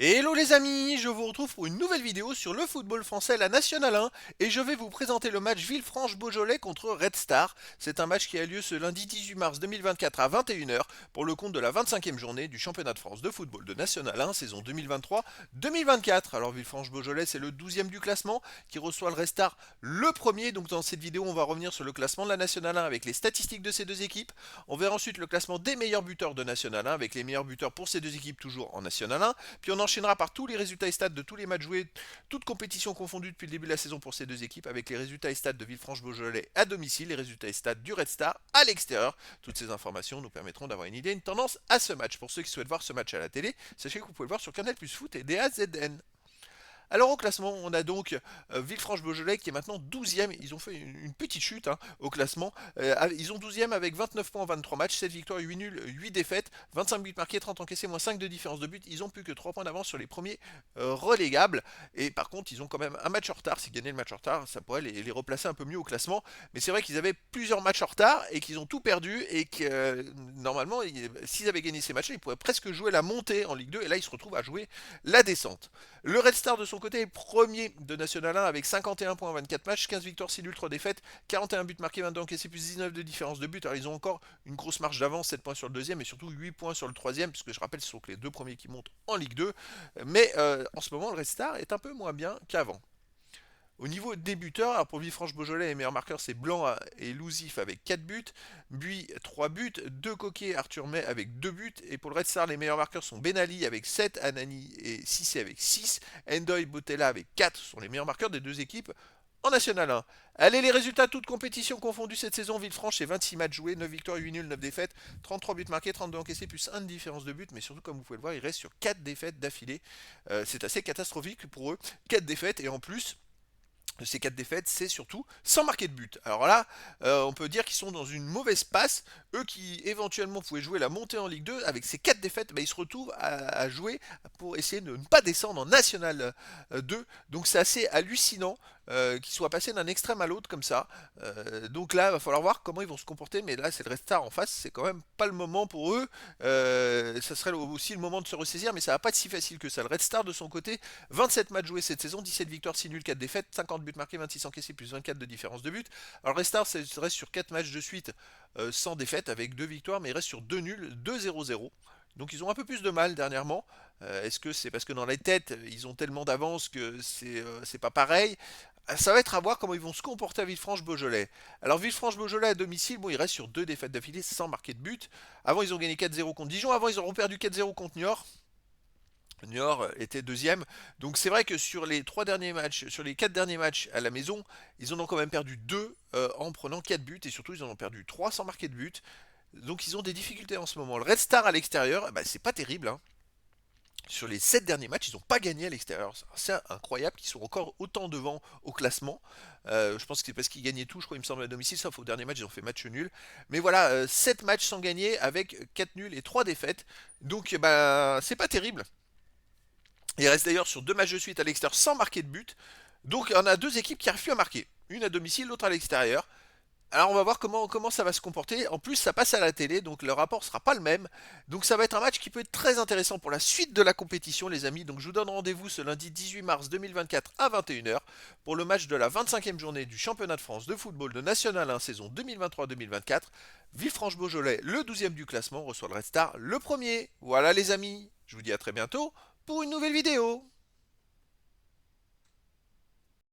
Et hello les amis, je vous retrouve pour une nouvelle vidéo sur le football français, la Nationale 1, et je vais vous présenter le match Villefranche-Beaujolais contre Red Star. C'est un match qui a lieu ce lundi 18 mars 2024 à 21h pour le compte de la 25e journée du championnat de France de football de Nationale 1 saison 2023-2024. Alors Villefranche-Beaujolais c'est le 12e du classement qui reçoit le Red Star le premier. Donc dans cette vidéo on va revenir sur le classement de la Nationale 1 avec les statistiques de ces deux équipes. On verra ensuite le classement des meilleurs buteurs de Nationale 1 avec les meilleurs buteurs pour ces deux équipes toujours en Nationale 1. Puis on enchaînera par tous les résultats et stats de tous les matchs joués, toutes compétitions confondues depuis le début de la saison pour ces deux équipes, avec les résultats et stats de Villefranche-Beaujolais à domicile, les résultats et stats du Red Star à l'extérieur. Toutes ces informations nous permettront d'avoir une idée, une tendance à ce match. Pour ceux qui souhaitent voir ce match à la télé, sachez que vous pouvez le voir sur Canal Plus Foot et DAZN. Alors au classement, on a donc Villefranche-Beaujolais qui est maintenant 12e. Ils ont fait une petite chute au classement. Ils ont 12e avec 29 points en 23 matchs, 7 victoires, 8 nuls, 8 défaites, 25 buts marqués, 30 encaissés, moins 5 de différence de but. Ils ont plus que 3 points d'avance sur les premiers relégables. Et par contre, ils ont quand même un match en retard. S'ils gagnaient le match en retard, ça pourrait les replacer un peu mieux au classement. Mais c'est vrai qu'ils avaient plusieurs matchs en retard et qu'ils ont tout perdu. Et que normalement, s'ils avaient gagné ces matchs-là, ils pourraient presque jouer la montée en Ligue 2. Et là, ils se retrouvent à jouer la descente. Le Red Star de son côté est premier de National 1 avec 51 points en 24 matchs, 15 victoires, 6 nuls, 3 défaites, 41 buts marqués, 22 encaissés, plus 19 de différence de but. Alors ils ont encore une grosse marge d'avance, 7 points sur le deuxième et surtout 8 points sur le troisième, puisque je rappelle ce sont que les deux premiers qui montent en Ligue 2. Mais en ce moment, le Red Star est un peu moins bien qu'avant. Au niveau des buteurs, alors pour Villefranche-Beaujolais, les meilleurs marqueurs c'est Blanc et Louzif avec 4 buts, Buis 3 buts, De Coquet, Arthur May avec 2 buts, et pour le Red Star, les meilleurs marqueurs sont Benali avec 7, Anani et Cissé avec 6, Endoy Botella avec 4, ce sont les meilleurs marqueurs des deux équipes en National 1. Allez, les résultats, toutes compétitions confondues cette saison, Villefranche, c'est 26 matchs joués, 9 victoires, 8 nuls, 9 défaites, 33 buts marqués, 32 encaissés, plus 1 de différence de but, mais surtout, comme vous pouvez le voir, il reste sur 4 défaites d'affilée. C'est assez catastrophique pour eux, 4 défaites, et en plus, ces 4 défaites, c'est surtout sans marquer de but. Alors là, on peut dire qu'ils sont dans une mauvaise passe. Eux qui éventuellement pouvaient jouer la montée en Ligue 2, avec ces 4 défaites, bah, ils se retrouvent à jouer pour essayer de ne pas descendre en National 2. Donc c'est assez hallucinant qu'ils soient passés d'un extrême à l'autre comme ça. Donc là, il va falloir voir comment ils vont se comporter. Mais là, c'est le Red Star en face, c'est quand même pas le moment pour eux. Ça serait aussi le moment de se ressaisir, mais ça va pas être si facile que ça. Le Red Star de son côté, 27 matchs joués cette saison, 17 victoires, 6 nuls, 4 défaites, 50 buts marqués, 26 encaissés, plus 24 de différence de but. Alors Red Star reste sur 4 matchs de suite sans défaite avec 2 victoires, mais il reste sur 2 nuls, 2-0-0. Donc ils ont un peu plus de mal dernièrement. Est-ce que c'est parce que dans les têtes, ils ont tellement d'avance que c'est pas pareil? Ça va être à voir comment ils vont se comporter à Villefranche-Beaujolais. Alors Villefranche-Beaujolais à domicile, bon, ils restent sur 2 défaites d'affilée sans marquer de but. Avant, ils ont gagné 4-0 contre Dijon. Avant, ils auront perdu 4-0 contre Niort. Niort était deuxième. Donc c'est vrai que sur les 3 derniers matchs, sur les 4 derniers matchs à la maison, ils en ont quand même perdu 2 en prenant 4 buts et surtout ils en ont perdu 3 sans marquer de but. Donc ils ont des difficultés en ce moment. Le Red Star à l'extérieur, bah, c'est pas terrible, hein. Sur les 7 derniers matchs, ils n'ont pas gagné à l'extérieur. C'est incroyable qu'ils sont encore autant devant au classement. Je pense que c'est parce qu'ils gagnaient tout, je crois, il me semble, à domicile, sauf au dernier match, ils ont fait match nul. Mais voilà, 7 matchs sans gagner avec 4 nuls et 3 défaites. Donc bah, c'est pas terrible. Il reste d'ailleurs sur 2 matchs de suite à l'extérieur sans marquer de but. Donc on a deux équipes qui arrivent plus à marquer. Une à domicile, l'autre à l'extérieur. Alors on va voir comment ça va se comporter. En plus ça passe à la télé, donc le rapport sera pas le même. Donc ça va être un match qui peut être très intéressant pour la suite de la compétition les amis. Donc je vous donne rendez-vous ce lundi 18 mars 2024 à 21h pour le match de la 25e journée du championnat de France de football de National 1 saison 2023-2024. Villefranche-Beaujolais, le 12e du classement, reçoit le Red Star, le premier. Voilà les amis, je vous dis à très bientôt pour une nouvelle vidéo.